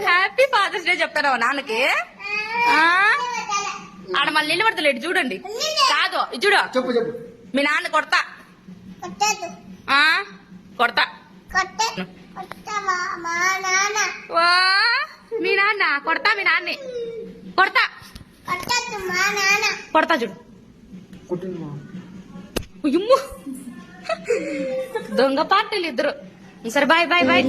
Happy fathers day చెప్తారా నాన్నకి? ఆడ మళ్ళీ నిలబడతలేడు చూడండి. కాదు చూడు, చెప్పు చెప్పు. మీ నాన్న కొడతా కొడతా. మీ నాన్న కొడతా, మీ నాన్నే కొడతా కొడతా చూడు. ఉయ్యమ్ము. దొంగ పార్టీలు ఇద్దరు. సరే బాయ్ బాయ్ బాయ్.